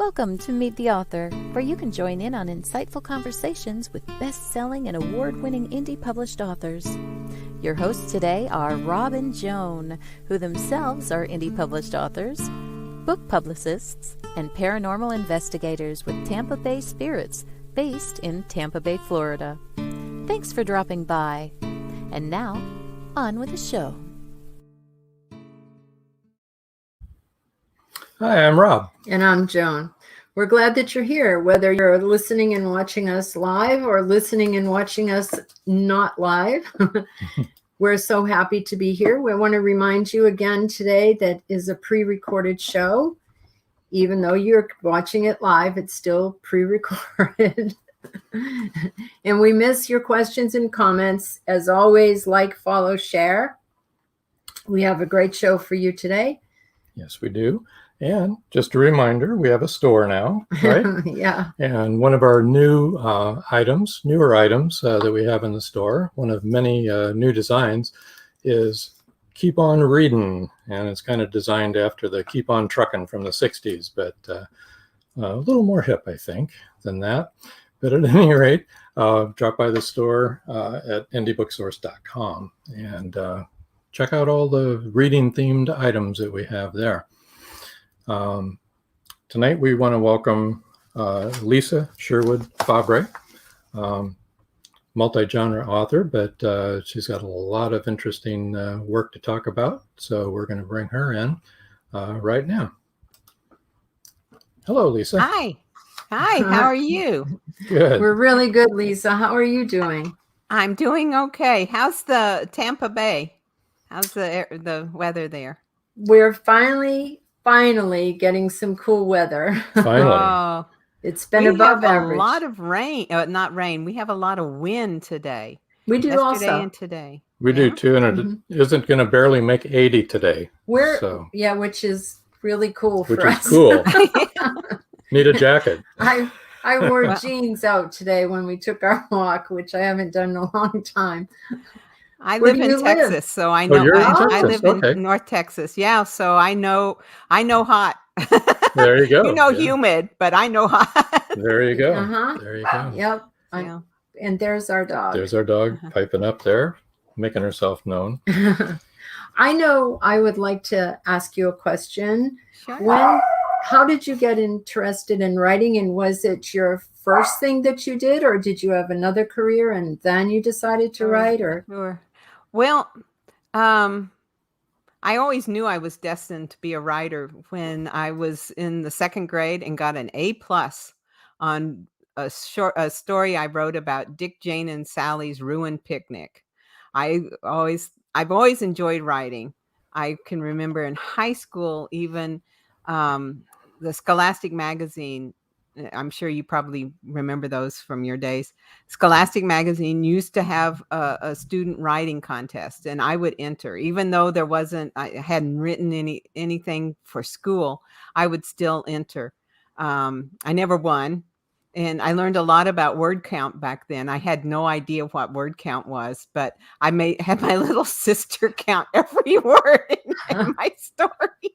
Welcome to Meet the Author, where you can join in on insightful conversations with best-selling and award-winning indie published authors. Your hosts today are Rob and Joan, who themselves are indie published authors, book publicists, and paranormal investigators with Tampa Bay Spirits, based in Tampa Bay, Florida. Thanks for dropping by. And now, on with the show. Hi, I'm Rob. And I'm Joan. We're glad that you're here, whether you're listening and watching us live or listening and watching us not live. We're so happy to be here. We want to remind you again today that is a pre-recorded show. Even though you're watching it live, it's still pre-recorded. And we miss your questions and comments. As always, like, follow, share. We have a great show for you today. Yes, we do. And just a reminder, we have a store now, right? Yeah. And one of our newer items that we have in the store, one of many new designs, is Keep On Reading. And it's kind of designed after the Keep On Truckin' from the 60s, but a little more hip, I think, than that. But at any rate, drop by the store at indiebooksource.com and check out all the reading-themed items that we have there. Tonight we want to welcome LIESE Sherwood FABRE, multi-genre author, but she's got a lot of interesting work to talk about. So we're going to bring her in right now. Hello, LIESE. Hi. How are you? Good. We're really good, Lisa. How are you doing? I'm doing okay. How's the Tampa Bay? How's the weather there? We're finally getting some cool weather. Finally. Oh, It's been above average. We have a lot of rain. Not rain. We have a lot of wind today. We do Yesterday also. and today. We do too, and it isn't going to barely make 80 today. Which is really cool for us. Which is cool. Need a jacket. I wore jeans out today when we took our walk, which I haven't done in a long time. I Where live do you in Texas, live? so I know. You're in I Texas. live Okay. in North Texas. Yeah, so I know hot. There you go. You know, humid, but I know hot. There you go. Uh-huh. There you go. Yep. Yeah. And there's our dog. There's our dog piping up there, making herself known. I know I would like to ask you a question. Sure. How did you get interested in writing? And was it your first thing that you did, or did you have another career and then you decided to write? Or Sure. Well, I always knew I was destined to be a writer when I was in the second grade and got an A+ on a story I wrote about Dick, Jane, and Sally's ruined picnic. I've always enjoyed writing. I can remember in high school, even the Scholastic magazine. I'm sure you probably remember those from your days. Scholastic magazine used to have a student writing contest, and I would enter, even though I hadn't written anything for school. I would still enter. I never won, and I learned a lot about word count back then. I had no idea what word count was, but I had my little sister count every word in my stories.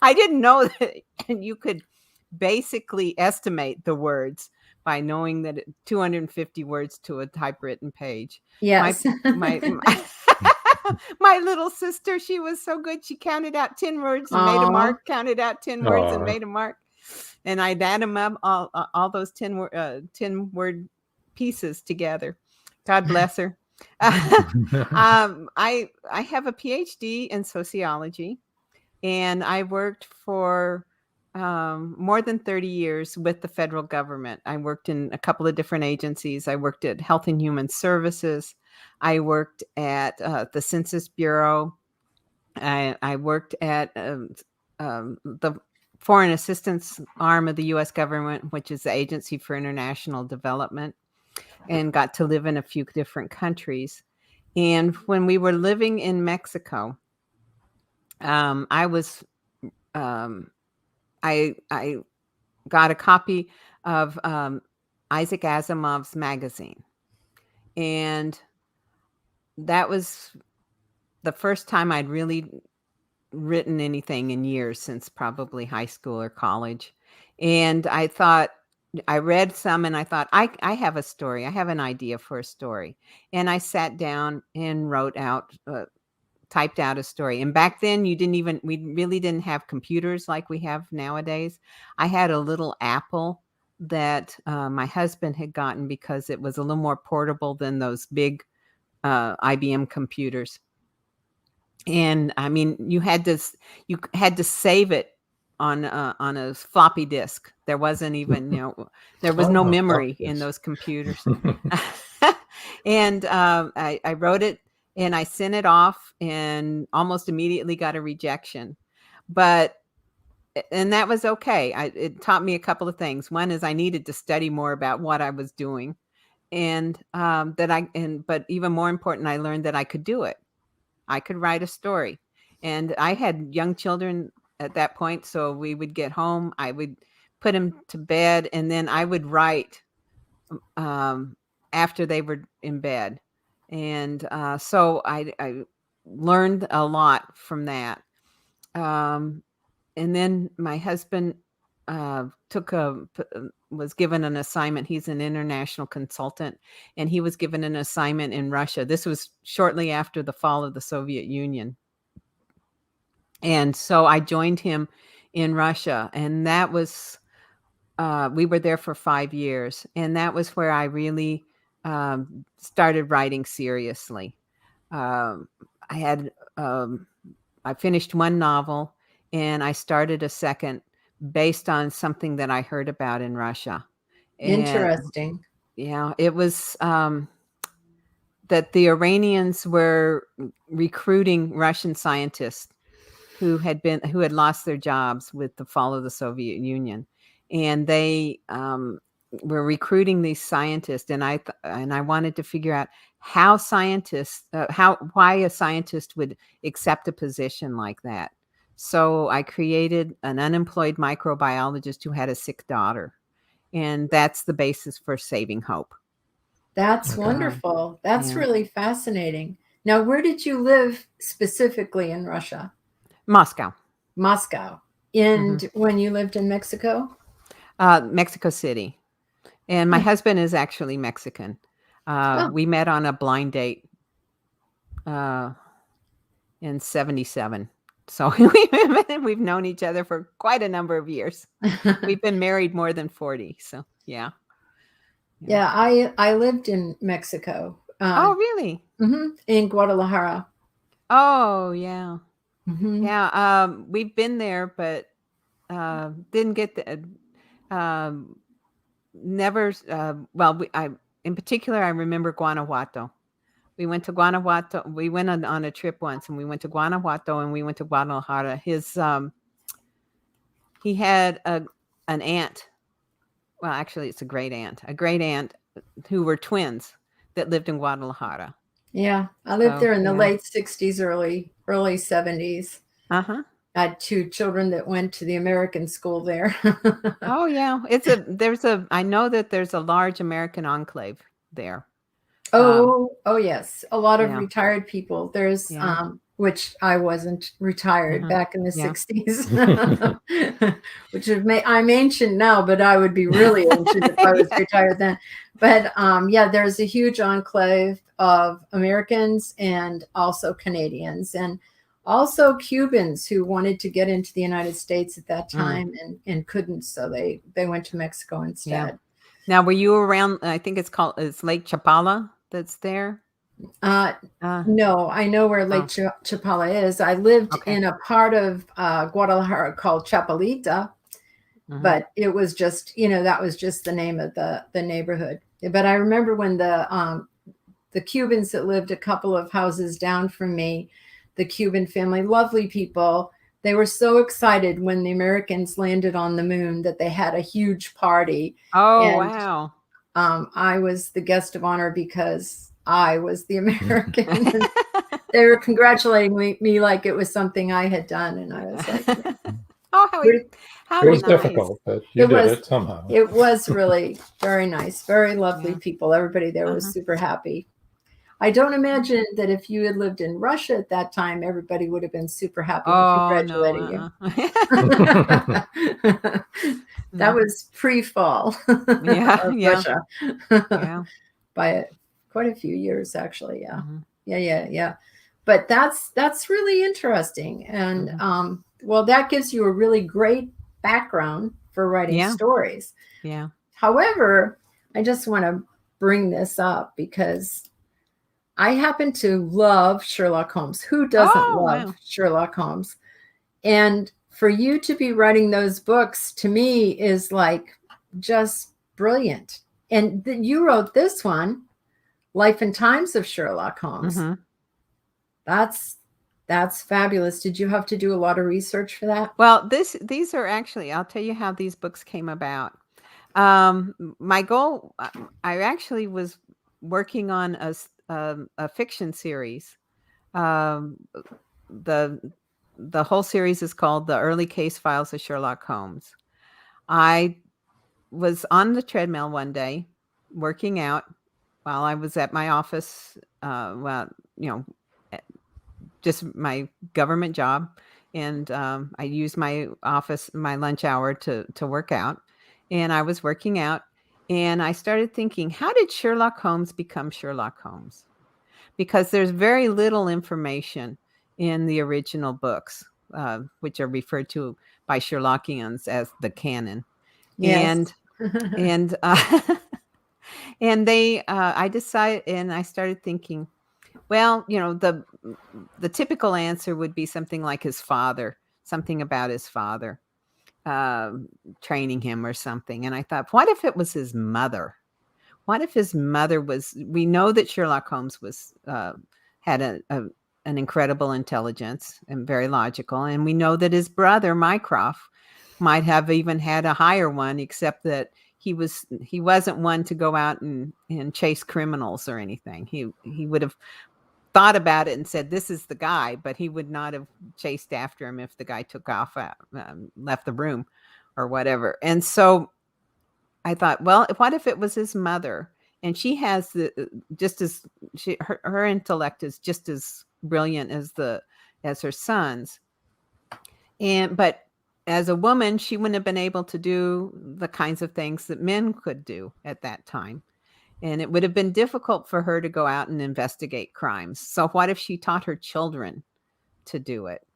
I didn't know that you could basically estimate the words by knowing that 250 words to a typewritten page. yes. My my little sister, she was so good. She counted out 10 words and made a mark, counted out 10 words and made a mark. And I'd add them up, all those 10 word pieces together. God bless her. I have a PhD in sociology, and I worked for more than 30 years with the federal government. I worked in a couple of different agencies. I worked at Health and Human Services. I worked at the Census Bureau. I worked at the Foreign Assistance arm of the U.S. government, which is the Agency for International Development, and got to live in a few different countries. And when we were living in Mexico, I got a copy of Isaac Asimov's magazine. And that was the first time I'd really written anything in years, since probably high school or college. And I thought, I read some and I thought, I have a story. I have an idea for a story. And I sat down and typed out a story. And back then we really didn't have computers like we have nowadays. I had a little Apple that my husband had gotten because it was a little more portable than those big IBM computers. And I mean, you had to save it on a floppy disk. There wasn't even, there was no memory in those computers. And I wrote it and I sent it off and almost immediately got a rejection. And that was okay. It taught me a couple of things. One is I needed to study more about what I was doing. And but even more important, I learned that I could do it. I could write a story. And I had young children at that point. So we would get home, I would put them to bed, and then I would write after they were in bed. And so I learned a lot from that. And then my husband was given an assignment. He's an international consultant, and he was given an assignment in Russia. This was shortly after the fall of the Soviet Union. And so I joined him in Russia, and that was, we were there for 5 years. And that was where I really started writing seriously. I finished one novel and I started a second based on something that I heard about in Russia. Interesting. Yeah, it was that the Iranians were recruiting Russian scientists who had lost their jobs with the fall of the Soviet Union, and they were recruiting these scientists. And I wanted to figure out how why a scientist would accept a position like that. So I created an unemployed microbiologist who had a sick daughter. And that's the basis for Saving Hope. That's wonderful. That's really fascinating. Now, where did you live specifically in Russia? Moscow. And when you lived in Mexico? Mexico City. And my husband is actually Mexican. We met on a blind date in 1977. So we've known each other for quite a number of years. We've been married more than 40. So, yeah. Yeah, I lived in Mexico. Oh, really? In Guadalajara. Oh, yeah. Yeah, we've been there, but didn't get the never. In particular, I remember Guanajuato. We went to Guanajuato. We went on a trip once, and we went to Guanajuato, and we went to Guadalajara. He had an aunt. Well, actually, it's a great aunt who were twins that lived in Guadalajara. Yeah, I lived there in the late 60s, early 70s. I had 2 children that went to the American school there. Oh, yeah. I know that there's a large American enclave there. Oh, yes. A lot of retired people. There's, which I wasn't retired back in the 60s, which I'm ancient now, but I would be really ancient if I was retired then. But there's a huge enclave of Americans and also Canadians and also Cubans who wanted to get into the United States at that time and couldn't. So they went to Mexico instead. Yeah. Now, were you around, I think it's Lake Chapala that's there? No, I know where Lake Chapala is. I lived in a part of Guadalajara called Chapalita, but it was just, that was just the name of the neighborhood. But I remember when the Cubans that lived a couple of houses down from me, the Cuban family, lovely people, they were so excited when the Americans landed on the moon that they had a huge party. Oh, and, wow. I was the guest of honor because I was the American. They were congratulating me like it was something I had done. And I was like, how it was nice. difficult, but you did it somehow. It was really very nice. Very lovely people. Everybody there was super happy. I don't imagine that if you had lived in Russia at that time, everybody would have been super happy and Oh congratulating you. no. That was pre-fall Yeah, of yeah, Russia yeah. by quite a few years, actually. Yeah, Mhm. yeah. But that's really interesting, and Mhm. well, that gives you a really great background for writing Yeah, stories. yeah. However, I just want to bring this up because I happen to love Sherlock Holmes. Who doesn't Oh, love wow. Sherlock Holmes? And for you to be writing those books, to me, is like just brilliant. And you wrote this one, Life and Times of Sherlock Holmes. Hmm. That's fabulous. Did you have to do a lot of research for that? Well, these are actually, I'll tell you how these books came about. My goal, I actually was working on a fiction series. Um, the the whole series is called The Early Case Files of Sherlock Holmes. I was on the treadmill one day working out while I was at my office, well, you know, eh, just my government job, and I used my lunch hour to work out, and I was working out, and I started thinking, how did Sherlock Holmes become Sherlock Holmes? Because there's very little information in the original books, which are referred to by Sherlockians as the canon, Yes. and and and I decided, and I started thinking, well, the typical answer would be something like his father, something about his father, training him or something. And I thought, what if it was his mother? What if his mother was? We know that Sherlock Holmes had an incredible intelligence and very logical, and we know that his brother Mycroft might have even had a higher one, except that he wasn't one to go out and chase criminals or anything. He would have thought about it and said, this is the guy, but he would not have chased after him if the guy took off, left the room or whatever. And so I thought, well, what if it was his mother? And she has her intellect is just as brilliant as her son's. But as a woman, she wouldn't have been able to do the kinds of things that men could do at that time. And it would have been difficult for her to go out and investigate crimes. So what if she taught her children to do it?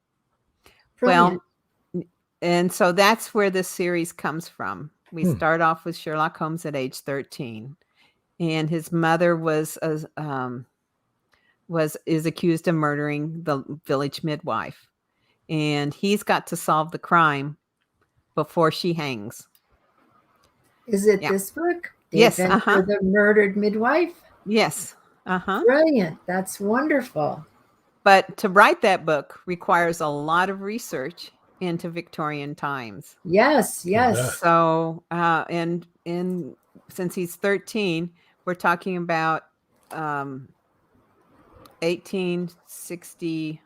Brilliant. Well, and so that's where this series comes from. We start off with Sherlock Holmes at age 13, and his mother is accused of murdering the village midwife, and he's got to solve the crime before she hangs. Is it Yeah. this book? The Yes. Adventure of the Murdered Midwife? Yes. Brilliant. That's wonderful. But to write that book requires a lot of research into Victorian times. Yes. So, and since he's 13, we're talking about 1860.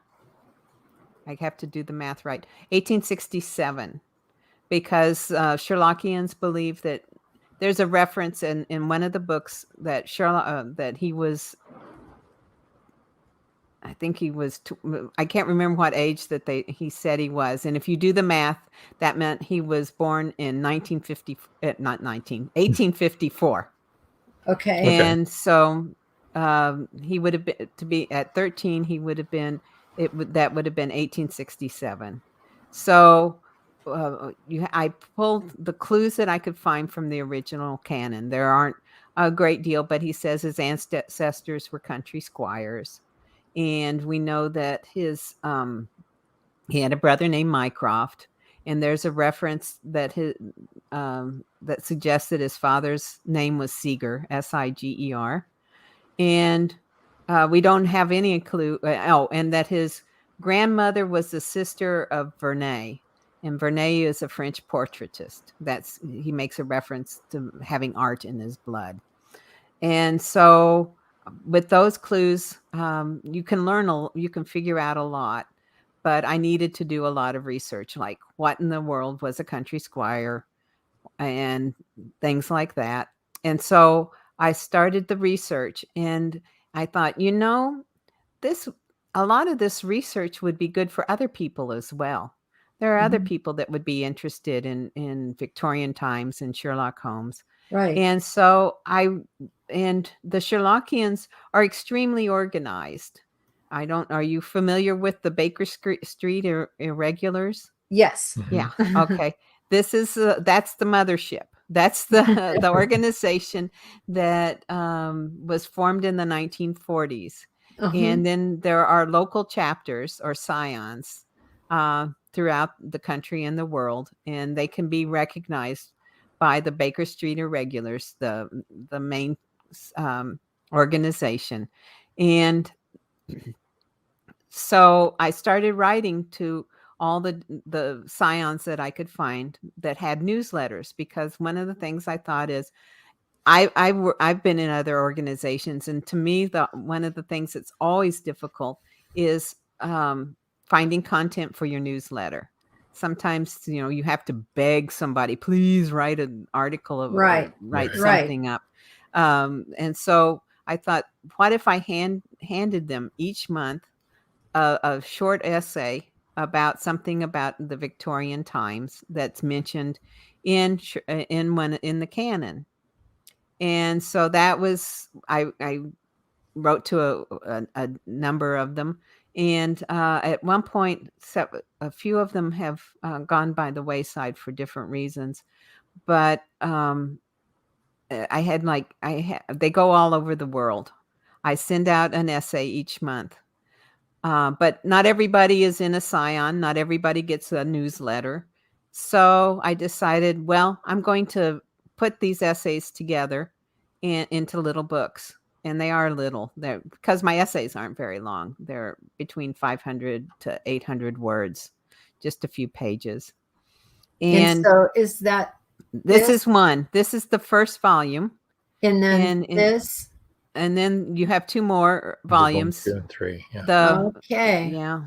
I have to do the math right. 1867, because Sherlockians believe that there's a reference in one of the books that that he was. I think he was, I can't remember what age that he said he was. And if you do the math, that meant he was born in 1854. Okay. And so he would have been, to be at 13, he would have been, that would have been 1867. So I pulled the clues that I could find from the original canon. There aren't a great deal, but he says his ancestors were country squires. And we know that he had a brother named Mycroft, and there's a reference that that suggests that his father's name was Siger, Siger, and we don't have any clue. And that his grandmother was the sister of Vernet, and Vernet is a French portraitist. He makes a reference to having art in his blood, and so with those clues, you can figure out a lot. But I needed to do a lot of research, like what in the world was a country squire and things like that. And so I started the research, and I thought, this a lot of this research would be good for other people as well. There are other Mhm. people that would be interested in Victorian times and Sherlock Holmes. Right. And so and the Sherlockians are extremely organized. Are you familiar with the Baker Street Irregulars? Yes. Yeah. Okay. That's the mothership. That's the organization that was formed in the 1940s. Uh-huh. And then there are local chapters or scions throughout the country and the world, and they can be recognized by the Baker Street Irregulars, the main organization. And so I started writing to all the scions that I could find that had newsletters, because one of the things I thought is I've been in other organizations, and to me, one of the things that's always difficult is finding content for your newsletter. Sometimes, you have to beg somebody, please write an article or Right. write Right. something up. And so I thought, what if I handed them each month a short essay about something about the Victorian times that's mentioned in the canon. And so that was I wrote to a number of them, and at one point, a few of them have gone by the wayside for different reasons. But they go all over the world. I send out an essay each month. But not everybody is in a scion. Not everybody gets a newsletter. So I decided, well, I'm going to put these essays together into little books. And they are little, because my essays aren't very long. They're between 500 to 800 words, just a few pages. And so is that this is one. This is the first volume. And then this? And then you have two more volumes. 1, 2, and 3. Yeah. Okay. Yeah.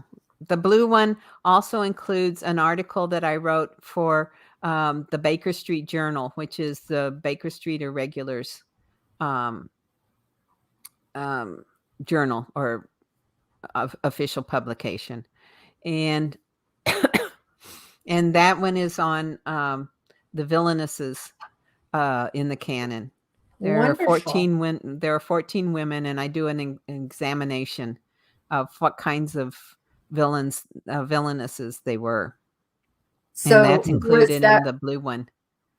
The blue one also includes an article that I wrote for the Baker Street Journal, which is the Baker Street Irregulars journal or official publication. And and that one is on the villainesses in the canon. There are 14 women, and I do an examination of what kinds of villainesses they were. So and that's included in the blue one.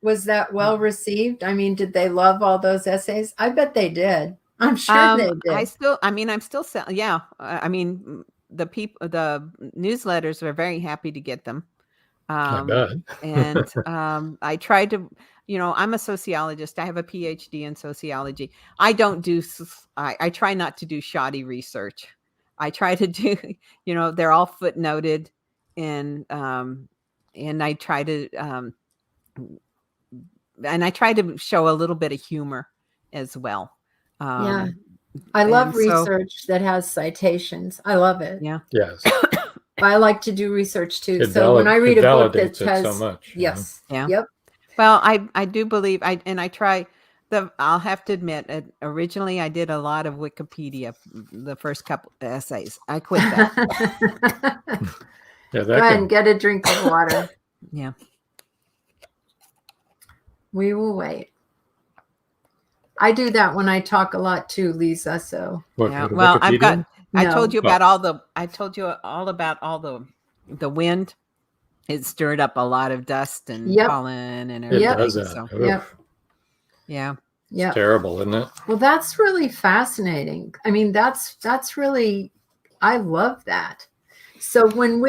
Was that well received? I mean, did they love all those essays? I bet they did. I'm sure they did. I'm still selling. Yeah. I mean, the newsletters are very happy to get them. I bet. And I tried to, I'm a sociologist. I have a PhD in sociology. I try not to do shoddy research. I try to do, they're all footnoted, and I try to, show a little bit of humor as well. Yeah. I love research that has citations. I love it. Yeah. Yes. I like to do research too. So when I read a book that has so much, yes. Yeah. Yep. Well, I do believe I'll have to admit, originally I did a lot of Wikipedia, the first couple essays. I quit that. Yeah, Go ahead and get a drink of water. Yeah. We will wait. I do that when I talk a lot too, Lisa. So well, I told you about all the wind. It stirred up a lot of dust and pollen and everything. It does that. So, yeah. It's terrible, isn't it? Well, that's really fascinating. I mean, that's really, I love that. So when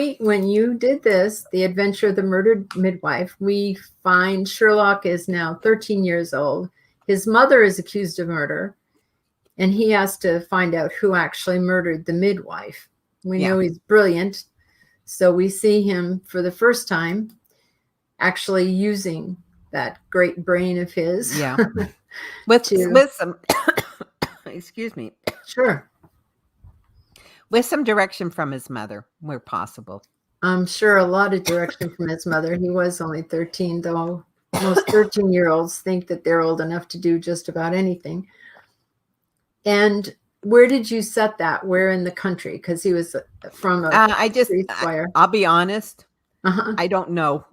you did this, The Adventure of the Murdered Midwife, we find Sherlock is now 13 years old. His mother is accused of murder, and he has to find out who actually murdered the midwife. We know he's brilliant. So we see him for the first time actually using that great brain of his. Yeah. with some, excuse me. Sure. With some direction from his mother, where possible. I'm sure a lot of direction from his mother. He was only 13, though. Most 13-year-olds think that they're old enough to do just about anything. And Where did you set that? Where in the country? Because he was from a street squire. I'll be honest. Uh-huh. I don't know.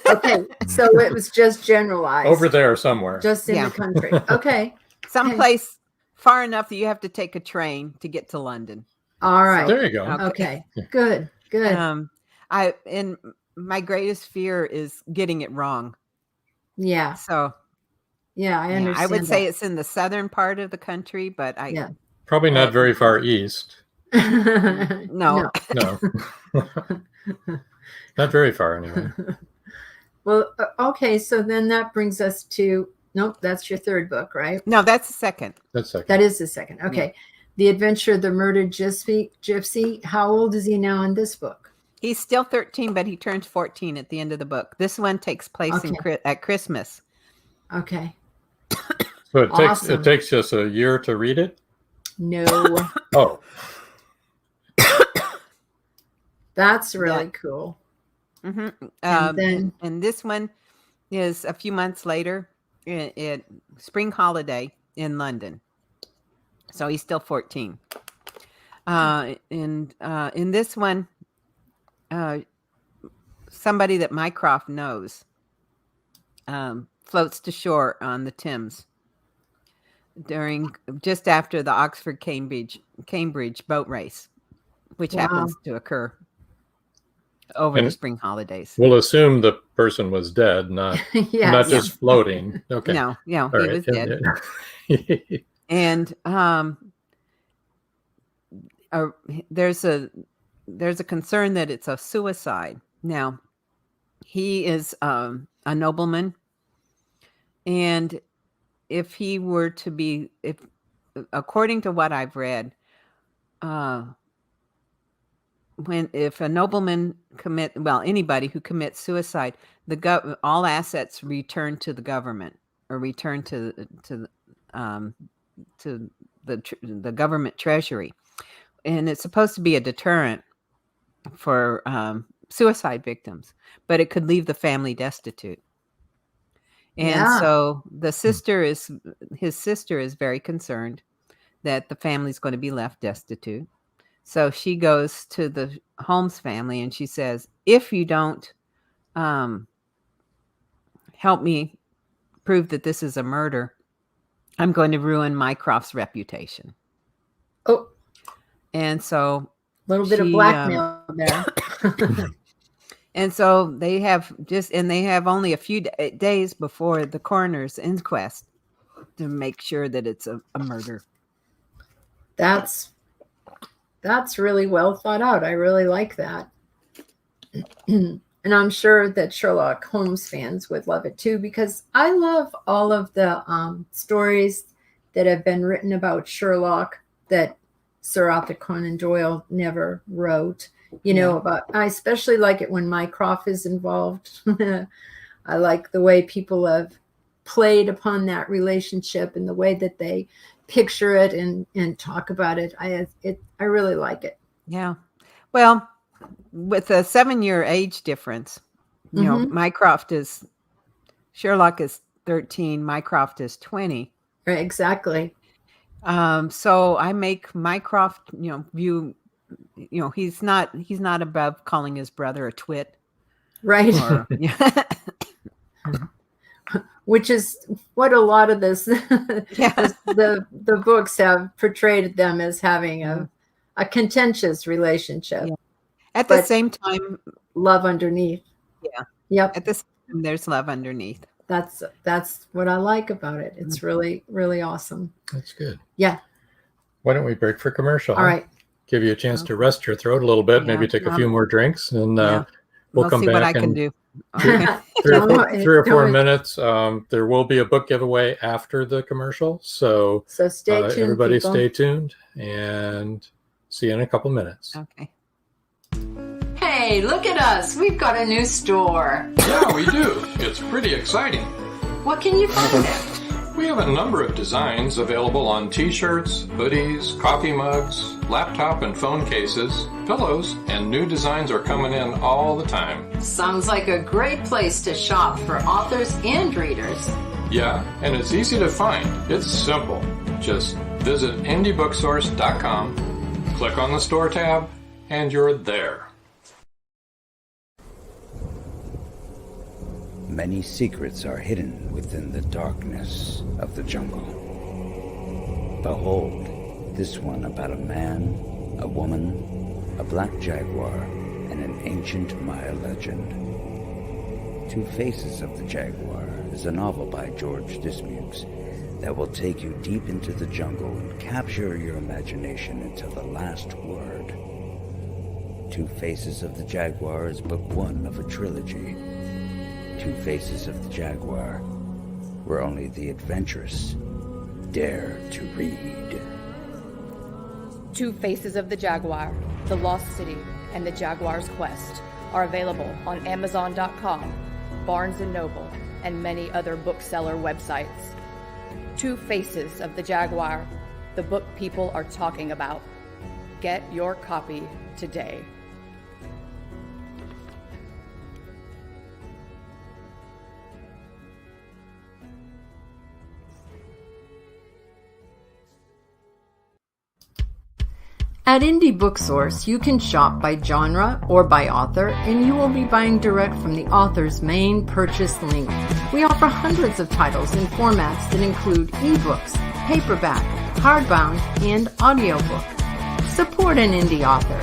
Okay, so it was just generalized. Over there somewhere. Just in Yeah. the country. Okay. Someplace far enough that you have to take a train to get to London. All right. There you go. Okay. Good. And my greatest fear is getting it wrong. Yeah. So Yeah, I understand. I would say it's in the southern part of the country, but Yeah. Probably not very far east. no. No. Not very far anyway. Well, okay. So then that brings us to, nope, that's your third book, right? No, that's the second. That's second. That is the second. Okay. The Adventure of the Murdered Gypsy. How old is he now in this book? He's still 13, but he turns 14 at the end of the book. This one takes place at Christmas. Okay. So Awesome. it takes just a year to read it? No. Oh. That's really cool. Mm-hmm. And this one is a few months later at spring holiday in London. So he's still 14. In this one, somebody that Mycroft knows floats to shore on the Thames just after the Oxford Cambridge boat race, which happens to occur over the spring holidays. We'll assume the person was dead, not just floating. Okay. No, he was dead. And there's a concern that it's a suicide. Now, he is a nobleman, and if he were to be, according to what I've read, if a nobleman anybody who commits suicide, all assets return to the government or return to the government treasury, and it's supposed to be a deterrent for suicide victims, but it could leave the family destitute. And so his sister is very concerned that the family's going to be left destitute. So she goes to the Holmes family and she says, if you don't help me prove that this is a murder, I'm going to ruin Mycroft's reputation. Oh. And so a little bit of blackmail there. And so they have only a few days before the coroner's inquest to make sure that it's a murder. That's really well thought out. I really like that. And I'm sure that Sherlock Holmes fans would love it too, because I love all of the stories that have been written about Sherlock that Sir Arthur Conan Doyle never wrote. I especially like it when Mycroft is involved. I like the way people have played upon that relationship and the way that they picture it and talk about it. I really like it. Yeah. Well, with a 7-year age difference, Sherlock is 13, Mycroft is 20. Right, exactly. So I make Mycroft, view, he's not above calling his brother a twit. Right. Which is what a lot of the books have portrayed them as having a contentious relationship. Yeah. At the same time, love underneath. Yeah. Yep. At the same time, there's love underneath. That's what I like about it. It's really, really awesome. That's good. Yeah. Why don't we break for commercial? All right. Give you a chance to rest your throat a little bit, maybe take a few more drinks, and we'll come see back what I can do. Three or four minutes. There will be a book giveaway after the commercial, so stay tuned. Everybody, people. Stay tuned, and see you in a couple minutes. Okay. Hey, look at us! We've got a new store. Yeah, we do. It's pretty exciting. What can you find there? We have a number of designs available on t-shirts, hoodies, coffee mugs, laptop and phone cases, pillows, and new designs are coming in all the time. Sounds like a great place to shop for authors and readers. Yeah, and it's easy to find. It's simple. Just Visit indiebooksource.com, click on the store tab, and you're there. Many secrets are hidden within the darkness of the jungle. Behold, this one about a man, a woman, a black jaguar, and an ancient Maya legend. Two Faces of the Jaguar is a novel by George Dismukes that will take you deep into the jungle and capture your imagination until the last word. Two Faces of the Jaguar is book one of a trilogy. Two Faces of the Jaguar, where only the adventurous dare to read. Two Faces of the Jaguar, The Lost City, and The Jaguar's Quest are available on Amazon.com, Barnes & Noble, and many other bookseller websites. Two Faces of the Jaguar, the book people are talking about. Get your copy today. At Indie Book Source, you can shop by genre or by author, and you will be buying direct from the author's main purchase link. We offer hundreds of titles in formats that include ebooks, paperback, hardbound, and audiobook. Support an indie author.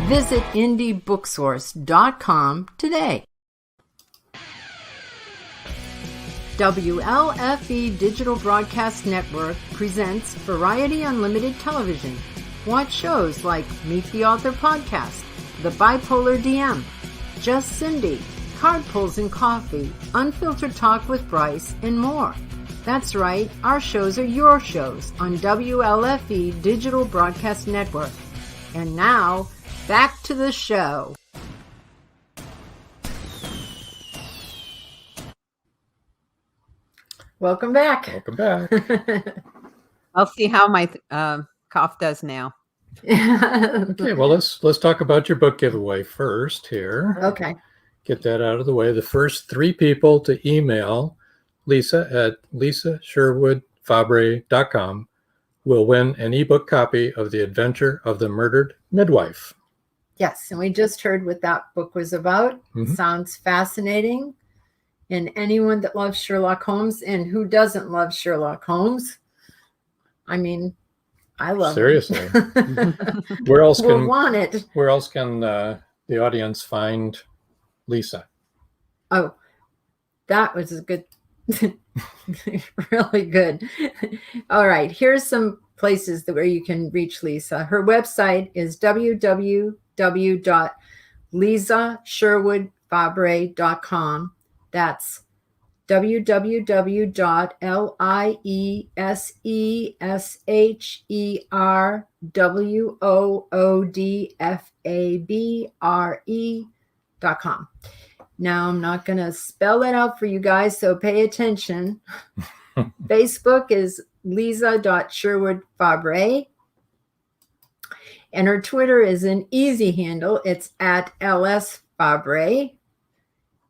Visit indiebooksource.com today. WLFE Digital Broadcast Network presents Variety Unlimited Television. Watch shows like Meet the Author Podcast, The Bipolar DM, Just Cindy, Card Pulls and Coffee, Unfiltered Talk with Bryce, and more. That's right, our shows are your shows on WLFE Digital Broadcast Network. And now, back to the show. Welcome back. Welcome back. I'll see how my cough does now. Okay, well, let's talk about your book giveaway first here. Okay. Get that out of the way. The first 3 people to email Lisa at lisasherwoodfabre.com will win an ebook copy of The Adventure of the Murdered Midwife. Yes, and we just heard what that book was about. Mhm. Sounds fascinating. And anyone that loves Sherlock Holmes, and who doesn't love Sherlock Holmes? I mean, I love Seriously. him. Where else We'll can want it. Where else can the audience find Lisa? Oh, that was a good, really good. All right, here's some places where you can reach Lisa. Her website is www.liesesherwoodfabre.com. That's www.liesesherwoodfabre.com. Now, I'm not going to spell it out for you guys, so pay attention. Facebook is lisa.sherwoodfabre. And her Twitter is an easy handle. It's at lsfabre.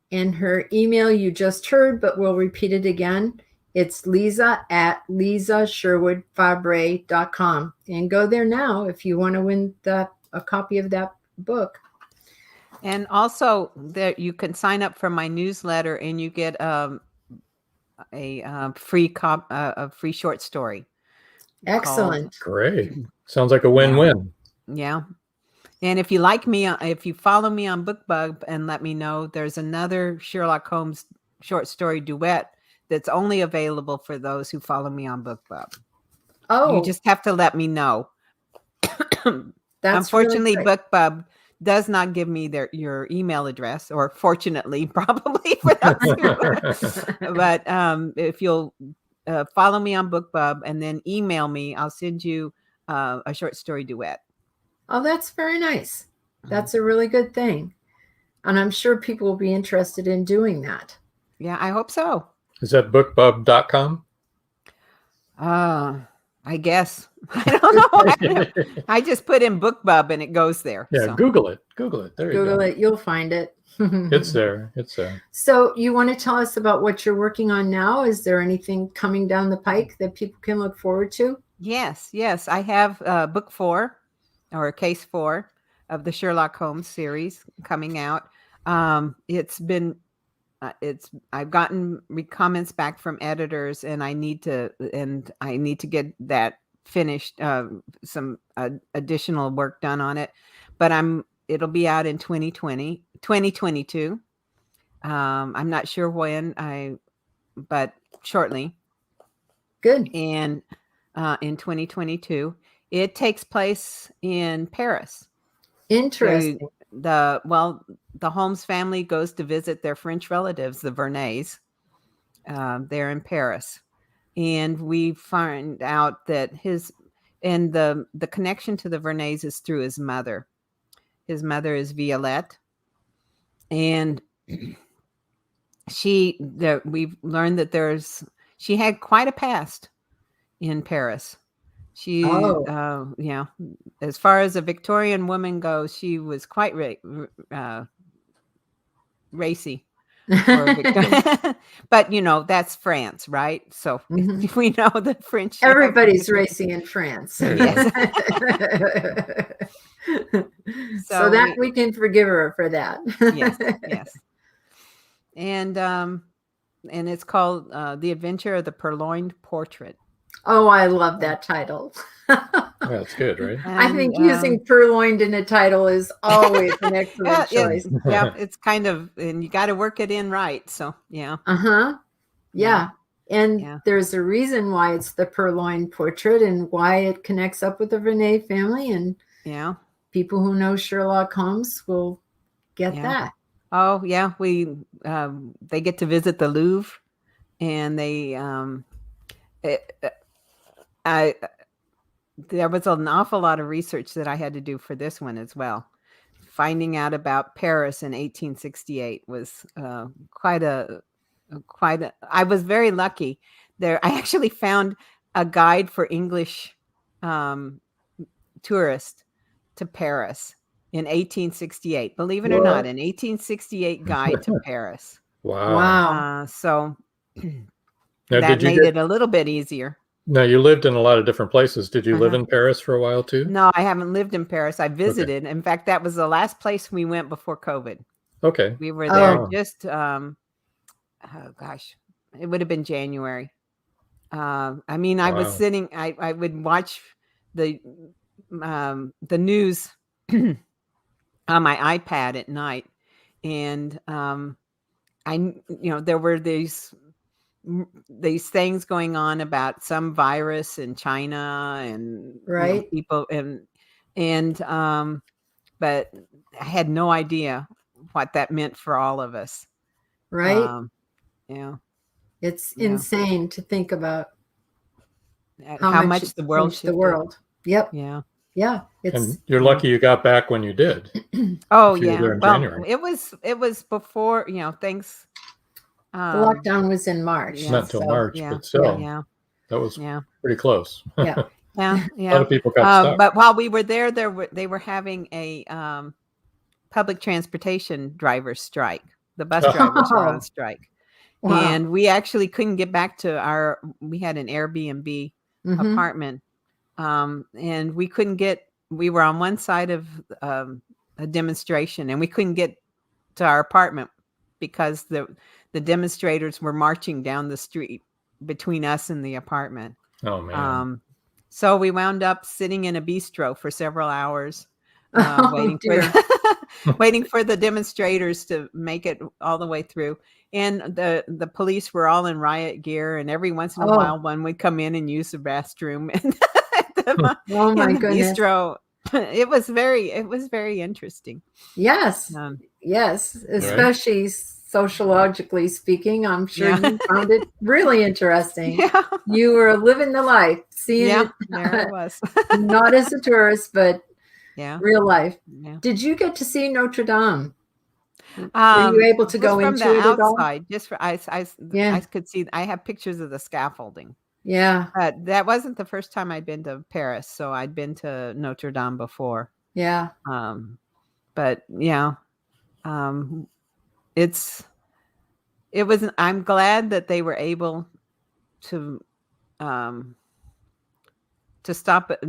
And her email you just heard, but we'll repeat it again. It's Lisa at lisasherwoodfabre.com. And go there now if you want to win a copy of that book. And also, there you can sign up for my newsletter, and you get a free short story. Excellent. Great. Sounds like a win-win. Yeah. And if you like me, if you follow me on BookBub and let me know, there's another Sherlock Holmes short story duet that's only available for those who follow me on BookBub. Oh, You just have to let me know. that's Unfortunately, really great. BookBub does not give me your email address, or fortunately, probably for those who. But if you'll follow me on BookBub and then email me, I'll send you a short story duet. Oh, that's very nice. That's a really good thing. And I'm sure people will be interested in doing that. Yeah, I hope so. Is that bookbub.com? I I guess. I don't know. I just put in BookBub and it goes there. Yeah, so. Google it. Google it. There you Google go. it. You'll find it. It's there. It's there. So you want to tell us about what you're working on now? Is there anything coming down the pike that people can look forward to? Yes. I have book 4 or case 4 of the Sherlock Holmes series coming out. It's been, I've gotten comments back from editors, and I need to get that finished, some additional work done on it, but it'll be out in 2022. I'm not sure when, but shortly. Good. And in 2022, it takes place in Paris. Interesting. The Holmes family goes to visit their French relatives, the Verneys. They're in Paris, and we find out that the connection to the Verneys is through his mother. His mother is Violette, and we've learned that she had quite a past in Paris. She, as far as a Victorian woman goes, she was quite racy. But that's France, right? So we know the French. Everybody's racy in France. Yes. so that we can forgive her for that. yes. And it's called The Adventure of the Purloined Portrait. Oh, I love that title. That's good, right? I think using purloined in a title is always an excellent choice. It's kind of, and you got to work it in right. So, yeah. Yeah. And there's a reason why it's the purloined portrait and why it connects up with the Verney family. And people who know Sherlock Holmes will get that. Oh, yeah. They get to visit the Louvre, and there was an awful lot of research that I had to do for this one as well. Finding out about Paris in 1868 was quite a. I was very lucky there. I actually found a guide for English tourists to Paris in 1868. Believe it or not, an 1868 guide to Paris. Wow. So now, that made it a little bit easier. Now, you lived in a lot of different places. Did you live in Paris for a while too? No, I haven't lived in Paris. I visited. Okay. In fact, that was the last place we went before COVID. Okay. We were there just, it would have been January. I mean, I was sitting, I would watch the news on my iPad at night. And there were these things going on about some virus in China and people but I had no idea what that meant for all of us. Right. It's insane to think about how much the world shifted. The world. Yep. Yeah. Yeah. And you're lucky you got back when you did. Oh yeah. Well, it was before, things. The lockdown was in March. Not until March, but still, that was pretty close. Yeah. A lot of people got stuck. But while we were there, they were having a public transportation driver's strike. The bus drivers were on strike. Wow. And we actually couldn't get back to we had an Airbnb apartment. And we were on one side of a demonstration, and we couldn't get to our apartment because the demonstrators were marching down the street between us and the apartment. Oh man. So we wound up sitting in a bistro for several hours, waiting for the demonstrators to make it all the way through. And the police were all in riot gear, and every once in a while one would come in and use the restroom. And my goodness. Bistro. It was very interesting. Yes. Yes. Especially sociologically speaking, I'm sure you found it really interesting. Yeah. You were living the life, seeing it. There it was. Not as a tourist, but real life. Yeah. Did you get to see Notre Dame? Were you able to go into it at all? Just for I could see. I have pictures of the scaffolding. Yeah. But that wasn't the first time I'd been to Paris, so I'd been to Notre Dame before. Yeah. But yeah, I'm glad that they were able to stop it.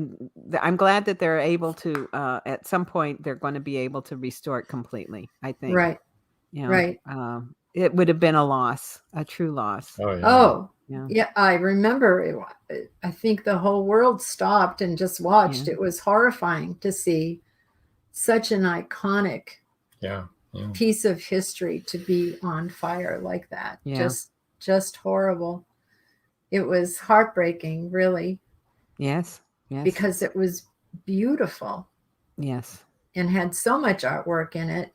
I'm glad that they're able to, at some point, they're going to be able to restore it completely, I think. Right. You know, Right. it would have been a loss, a true loss. Oh, yeah. Oh, Yeah. yeah. I remember I think the whole world stopped and just watched. Yeah. It was horrifying to see such an iconic Yeah. Yeah. piece of history to be on fire like that. Yeah. Just horrible. It was heartbreaking, really, Yes. Yes. because it was beautiful yes. and had so much artwork in it.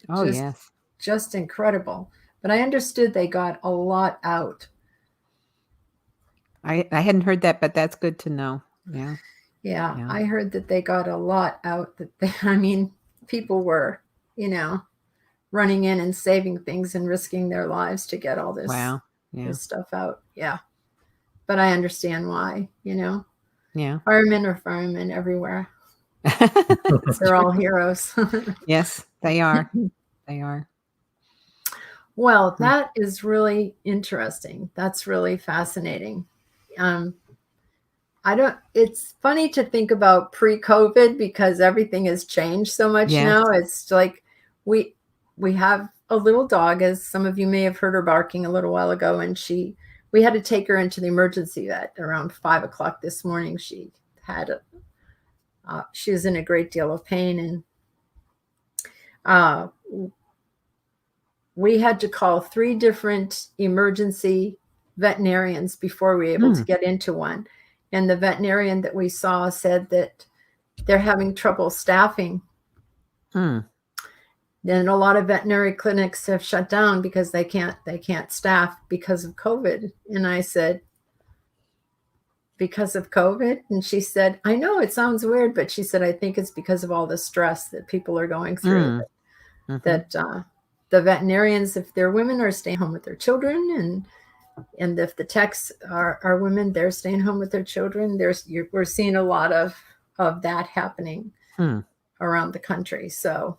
Oh, yes. Just incredible. But I understood they got a lot out. I hadn't heard that, but that's good to know. Yeah. Yeah, Yeah. I heard that they got a lot out. I mean, people were, running in and saving things and risking their lives to get all this, Wow. Yeah. this stuff out. Yeah. But I understand why, Yeah. Firemen are firemen everywhere. They're all heroes. Yes, they are. They are. Well, that is really interesting. That's really fascinating. It's funny to think about pre-COVID because everything has changed so much Yes. now. It's like we have a little dog, as some of you may have heard her barking a little while ago, and we had to take her into the emergency vet around 5 o'clock this morning. She was in a great deal of pain, and we had to call 3 different emergency veterinarians before we were able to get into one. And the veterinarian that we saw said that they're having trouble staffing. Then a lot of veterinary clinics have shut down because they can't staff because of COVID. And I said, because of COVID? And she said, I know it sounds weird, but she said, I think it's because of all the stress that people are going through. That the veterinarians, if they're women, are staying home with their children, and if the techs are women, they're staying home with their children. We're seeing a lot of that happening around the country. So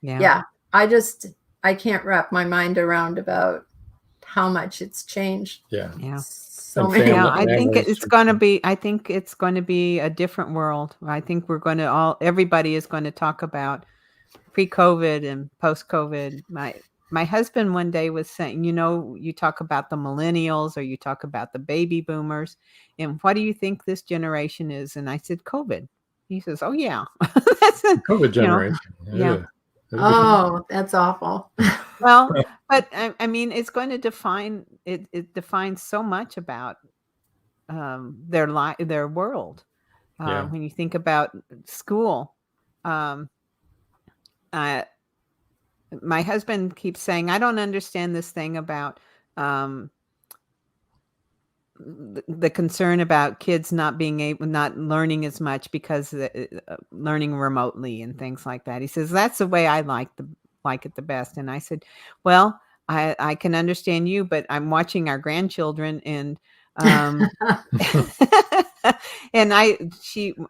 yeah, I can't wrap my mind around about how much it's changed. Yeah. Yeah. So And many. family- Yeah, I think families it's going to be. I think it's going to be a different world. I think we're going to everybody is going to talk about pre-COVID and post-COVID. My husband one day was saying, you talk about the millennials or you talk about the baby boomers, and what do you think this generation is? And I said, COVID. He says, oh yeah, that's it. COVID generation. yeah. Oh, that's awful. Well, but I mean, it's going to define it. It defines so much about their world. Yeah. When you think about school, my husband keeps saying, I don't understand this thing about the concern about kids not learning as much because learning remotely and things like that. He says, that's the way I like it the best. And I said, well, I can understand you, but I'm watching our grandchildren and and I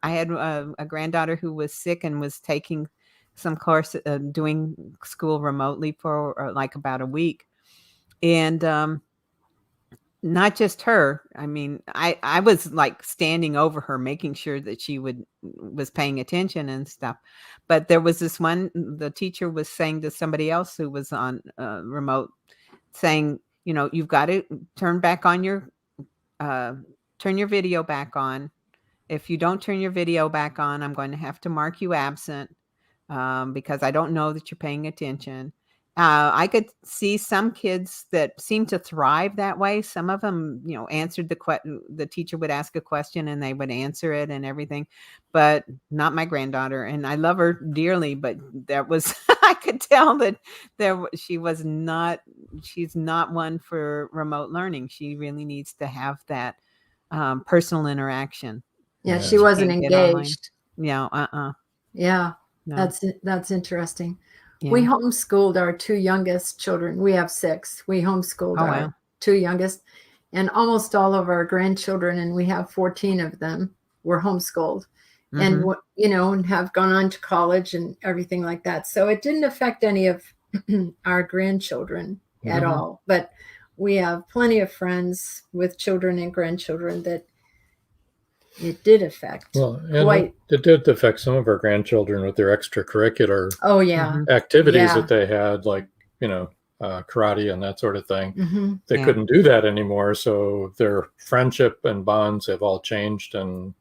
had a granddaughter who was sick and was taking some course doing school remotely for like about a week. And not just her. I mean, I was like standing over her, making sure that she was paying attention and stuff. But there was this one, the teacher was saying to somebody else who was on remote, saying, you've got to turn your video back on. If you don't turn your video back on, I'm going to have to mark you absent because I don't know that you're paying attention. I could see some kids that seem to thrive that way. Some of them, answered the teacher would ask a question and they would answer it and everything, but not my granddaughter. And I love her dearly, but that was, I could tell that she's not one for remote learning. She really needs to have that personal interaction. Yeah, Yeah. she wasn't Can't get online. engaged. Yeah. Yeah, No. that's interesting. Yeah. We homeschooled our 2 youngest children. We have 6. We homeschooled Oh, our wow. 2 youngest, and almost all of our grandchildren, and we have 14 of them, were homeschooled. And and have gone on to college and everything like that. So it didn't affect any of our grandchildren at all. But we have plenty of friends with children and grandchildren that it did affect. Well, and it did affect some of our grandchildren with their extracurricular activities that they had, like, karate and that sort of thing. They couldn't do that anymore. So their friendship and bonds have all changed and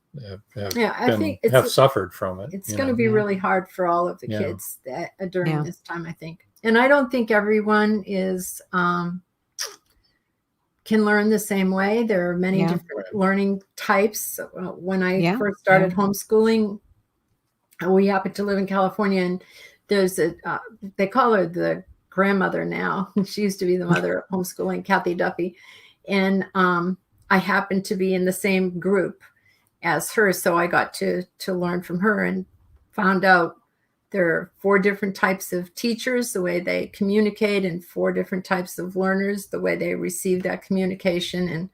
have suffered from it. It's going to be really hard for all of the kids during this time, I think. And I don't think everyone is can learn the same way. There are many different learning types. When I first started homeschooling, we happened to live in California, and there's they call her the grandmother now. She used to be the mother of homeschooling, Kathy Duffy. And I happened to be in the same group as her. So I got to learn from her and found out there are 4 different types of teachers, the way they communicate, and 4 different types of learners, the way they receive that communication. And,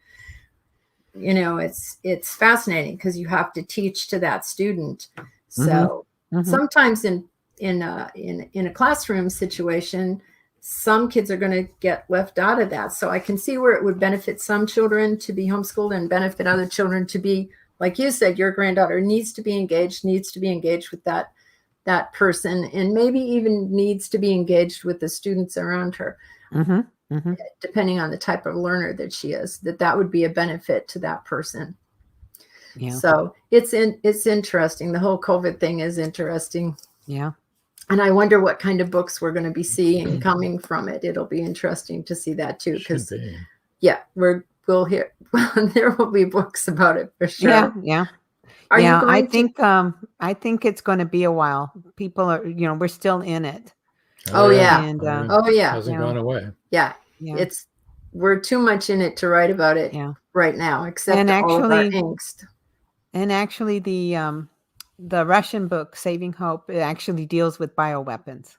it's fascinating because you have to teach to that student. So sometimes in a classroom situation, some kids are going to get left out of that. So I can see where it would benefit some children to be homeschooled and benefit other children to be, like you said, your granddaughter needs to be engaged with that person, and maybe even needs to be engaged with the students around her, depending on the type of learner that she is, that would be a benefit to that person. Yeah. So it's interesting. The whole COVID thing is interesting. Yeah. And I wonder what kind of books we're going to be seeing coming from it. It'll be interesting to see that too. Because we'll hear, there will be books about it for sure. Yeah. Yeah. I think it's going to be a while. People are, we're still in it. And, hasn't gone away. Yeah. We're too much in it to write about it right now, except all of our angst. And actually the Russian book, Saving Hope, it actually deals with bioweapons.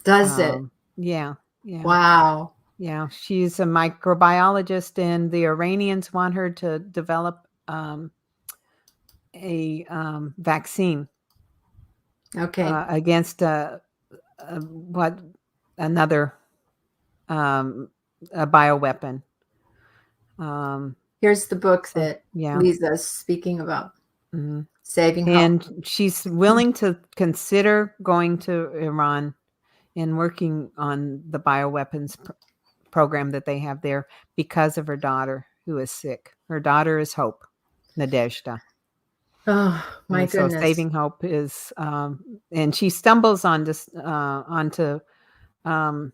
Does it? Yeah. Yeah. Wow. Yeah. She's a microbiologist, and the Iranians want her to develop a vaccine. Okay. Against another a bioweapon. Here's the book that Lisa's speaking about. Saving Hope. And she's willing to consider going to Iran and working on the bioweapons program that they have there because of her daughter who is sick. Her daughter is Hope, Nadezhda. Oh, my goodness. So Saving Hope is, and she stumbles onto a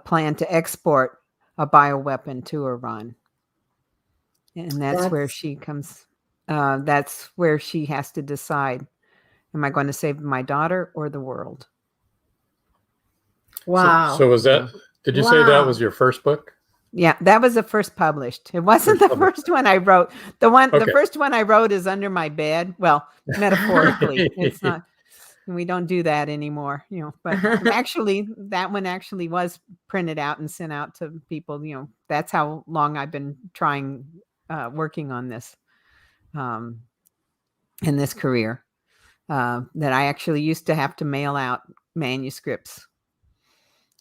plan to export a bioweapon to Iran. And that's where she comes. That's where she has to decide, am I going to save my daughter or the world? Wow. So was that, did you say that was your first book? Yeah, that was the first published. It wasn't the first one I wrote. The first one I wrote is under my bed. Well, metaphorically, it's not, we don't do that anymore, but actually that one actually was printed out and sent out to people. That's how long I've been working on this. In this career, that I actually used to have to mail out manuscripts.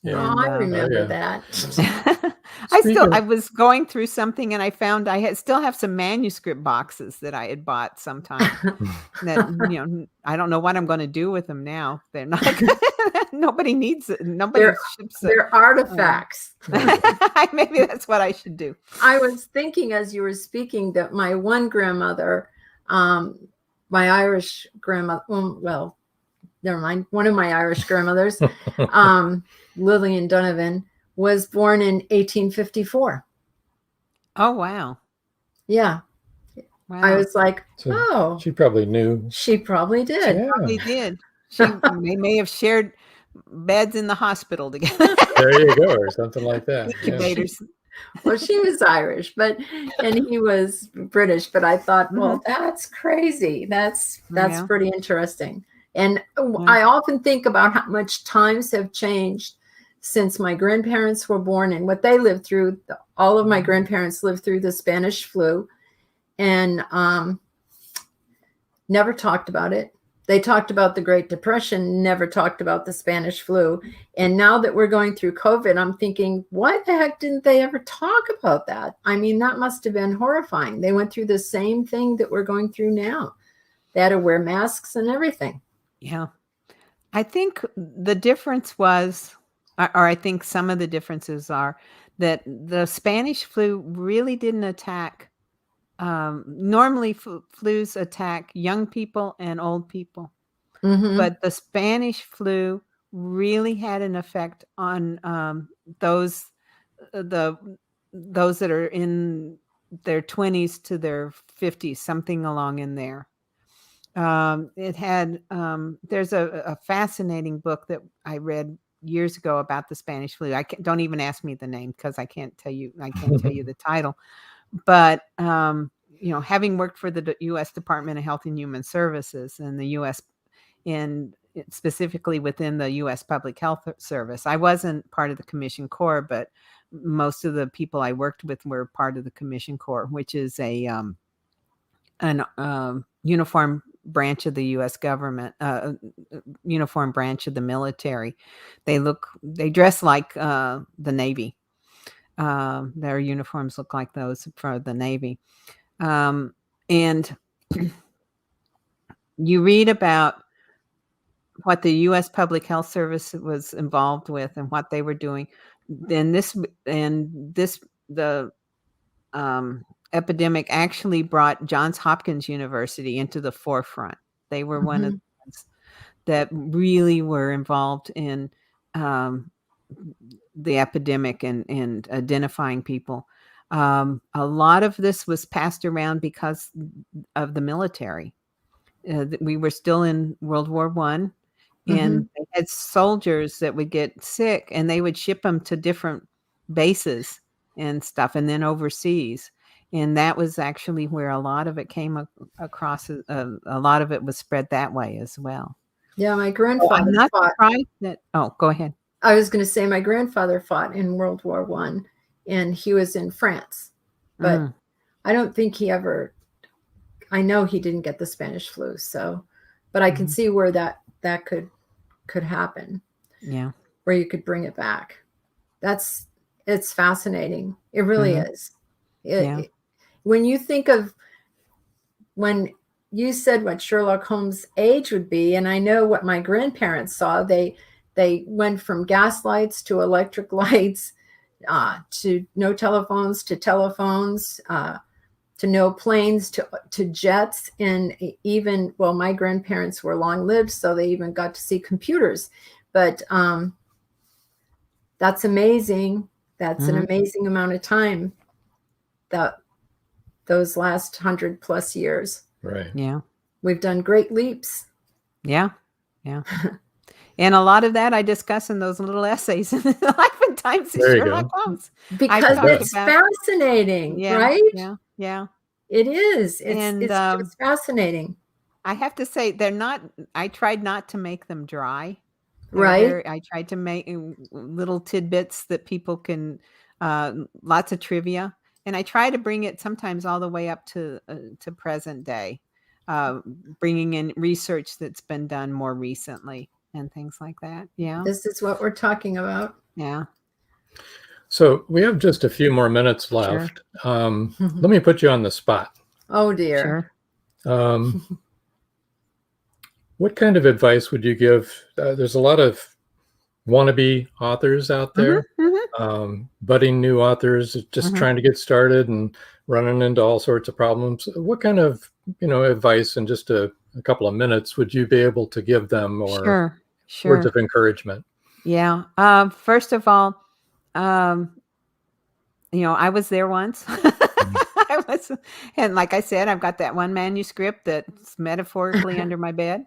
Yeah, and, I remember that. I was going through something and I found still have some manuscript boxes that I had bought sometime. That I don't know what I'm going to do with them now. They're not. Nobody needs it. Nobody ships them. They're artifacts. Maybe that's what I should do. I was thinking as you were speaking that my one grandmother, my Irish grandmother, well, never mind. One of my Irish grandmothers, Lillian Donovan, was born in 1854. Oh, wow. Yeah. Wow. I was like, she probably knew. She probably did. Yeah. Probably did. They may have shared beds in the hospital together. There you go, or something like that. Incubators. Yeah. Well, she was Irish, and he was British. But I thought, well, that's crazy. That's pretty interesting. And I often think about how much times have changed since my grandparents were born and what they lived through. All of my grandparents lived through the Spanish flu, and never talked about it. They talked about the Great Depression, never talked about the Spanish flu. And now that we're going through COVID, I'm thinking, why the heck didn't they ever talk about that? I mean, that must have been horrifying. They went through the same thing that we're going through now. They had to wear masks and everything. Yeah. I think the difference was, or I think some of the differences are that the Spanish flu really didn't attack. Normally flus attack young people and old people, but the Spanish flu really had an effect on those that are in their 20s to their 50s, something along in there. It had there's a fascinating book that I read years ago about the Spanish flu. Don't even ask me the name because I can't tell you the title. But having worked for the U.S. Department of Health and Human Services and the U.S. specifically within the U.S. Public Health Service, I wasn't part of the Commission Corps, but most of the people I worked with were part of the Commission Corps, which is an uniform branch of the U.S. government, uniform branch of the military. They dress like the Navy. Their uniforms look like those for the Navy. And you read about what the U.S. Public Health Service was involved with and what they were doing. Then the epidemic actually brought Johns Hopkins University into the forefront. They were one of the ones that really were involved in the epidemic and identifying people. A lot of this was passed around because of the military. We were still in World War I, and they had soldiers that would get sick, and they would ship them to different bases and stuff, and then overseas. And that was actually where a lot of it came across. A lot of it was spread that way as well. Yeah, my grandfather I'm not fought. surprised that. Oh, go ahead. I was going to say my grandfather fought in World War I, and he was in France. But I don't think he ever. I know he didn't get the Spanish flu. So, but I can see where that could happen. Yeah, where you could bring it back. It's fascinating. It really is. When you think of when you said what Sherlock Holmes' age would be, and I know what my grandparents saw, they went from gas lights to electric lights, to no telephones, to telephones, to no planes, to jets, and even, well, my grandparents were long-lived, so they even got to see computers. But that's amazing. That's an amazing amount of time, that those last 100+ years. Right. Yeah. We've done great leaps. Yeah. Yeah. And a lot of that I discuss in those little essays in Life and Times of Sherlock Holmes. Because it's fascinating, right? Yeah. Yeah. It is. It's just fascinating. I have to say I tried not to make them dry. Right. I tried to make little tidbits that people can, lots of trivia. And I try to bring it sometimes all the way up to present day, bringing in research that's been done more recently and things like that. Yeah. This is what we're talking about. Yeah. So we have just a few more minutes left. Sure. Let me put you on the spot. Oh, dear. Sure. What kind of advice would you give? There's a lot of wannabe authors out there, budding new authors just trying to get started and running into all sorts of problems. What kind of advice in just a couple of minutes would you be able to give them, or words of encouragement? Yeah. First of all, I was there once. And like I said, I've got that one manuscript that's metaphorically under my bed.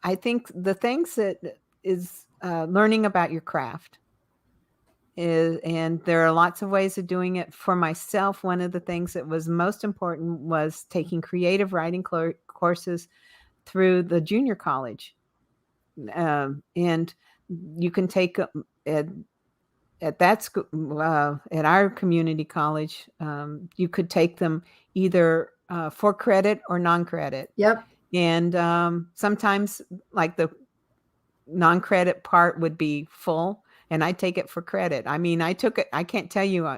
I think the things that is learning about your craft and there are lots of ways of doing it. For myself, one of the things that was most important was taking creative writing courses through the junior college. and you can take at that school, at our community college, you could take them either for credit or non-credit. Yep. And sometimes like the non-credit part would be full, and I take it for credit. I mean, I took it. I can't tell you.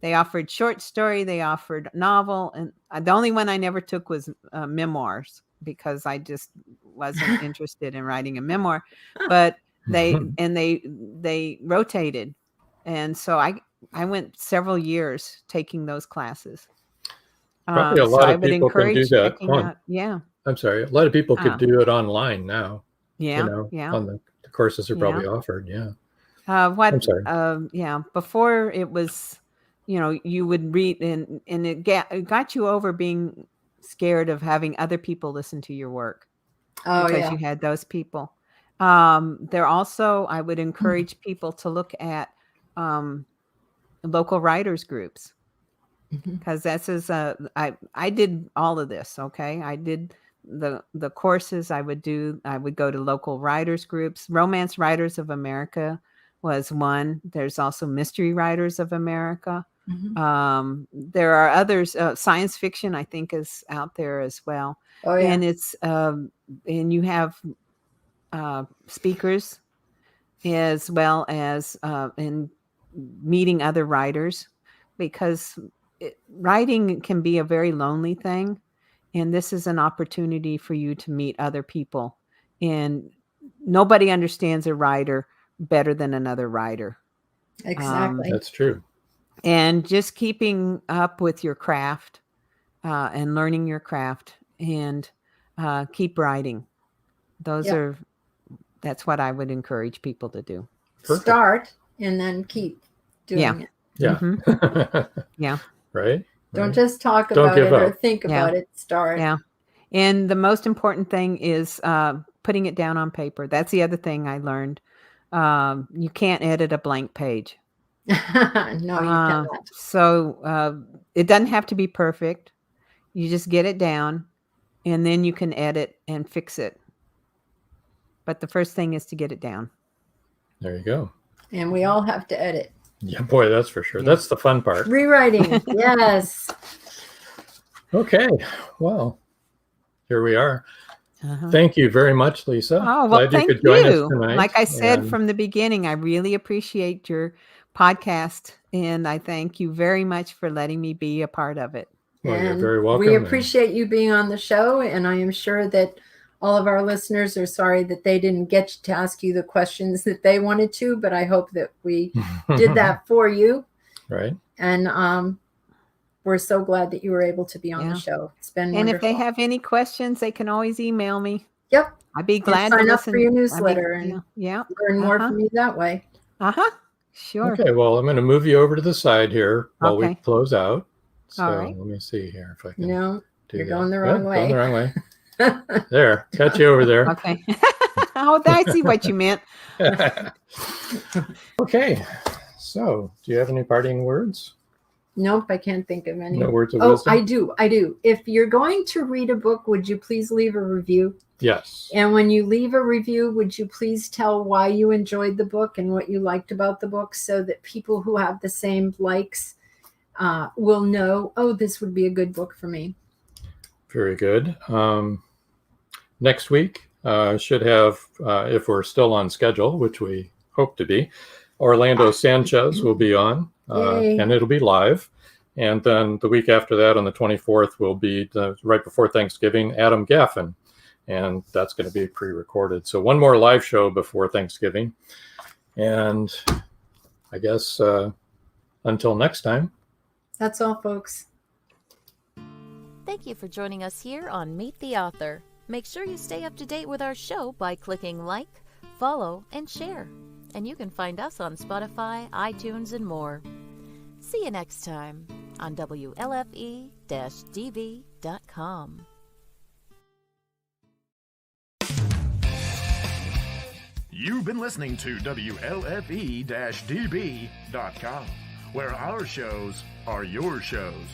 They offered short story. They offered novel, and the only one I never took was memoirs, because I just wasn't interested in writing a memoir. But they rotated, and so I went several years taking those classes. Probably a lot of people can do that. Yeah. I'm sorry. A lot of people could do it online now. Yeah. On the courses are probably offered. Yeah. I'm sorry. Before it was, you would read and it got you over being scared of having other people listen to your work. Oh, because you had those people. There also, I would encourage people to look at local writers groups, because that's I did all of this. Okay. I did the courses. I would go to local writers groups. Romance Writers of America was one. There's also Mystery Writers of America. There are others. Science fiction, I think, is out there as well. Oh, yeah. And it's and you have speakers as well as in meeting other writers, because writing can be a very lonely thing, and this is an opportunity for you to meet other people. And nobody understands a writer better than another writer. Exactly. That's true. And just keeping up with your craft and learning your craft, and keep writing. That's what I would encourage people to do. Perfect. Start and then keep doing it. Yeah. Yeah. Right. Don't just talk about it or think about it. Start. Yeah. And the most important thing is putting it down on paper. That's the other thing I learned. You can't edit a blank page. No, you cannot. So it doesn't have to be perfect. You just get it down, and then you can edit and fix it. But the first thing is to get it down. There you go. And we all have to edit. Yeah, boy, that's for sure. That's the fun part. Rewriting. Yes. Okay. Well, here we are. Thank you very much, Lisa. Oh, well, Glad you could join us tonight. Like I said from the beginning, I really appreciate your podcast, and I thank you very much for letting me be a part of it. Well, you're very welcome. We appreciate you being on the show, and I am sure that all of our listeners are sorry that they didn't get to ask you the questions that they wanted to, but I hope that we did that for you. Right. And we're so glad that you were able to be on the show. It's been wonderful. And if they have any questions, they can always email me. Yep. I'd be glad to sign up listen. for your newsletter and learn more from you that way. Sure. Okay, well, I'm going to move you over to the side here while we close out. So all right. Let me see here if I can. No, you're going the wrong way. Going the wrong way. There, catch you over there. Okay. Oh, I see what you meant. Okay, so do you have any parting words? Nope, I can't think of any. No words of wisdom? I do. If you're going to read a book, would you please leave a review? Yes. And when you leave a review, would you please tell why you enjoyed the book and what you liked about the book, so that people who have the same likes will know, oh, this would be a good book for me. Very good. Next week should have, if we're still on schedule, which we hope to be, Orlando Sanchez will be on, and it'll be live. And then the week after that, on the 24th, will be right before Thanksgiving, Adam Gaffin. And that's going to be pre-recorded. So one more live show before Thanksgiving. And I guess until next time. That's all, folks. Thank you for joining us here on Meet the Author. Make sure you stay up to date with our show by clicking like, follow, and share. And you can find us on Spotify, iTunes, and more. See you next time on WLFE-DV.com. You've been listening to WLFE-DB.com, where our shows are your shows.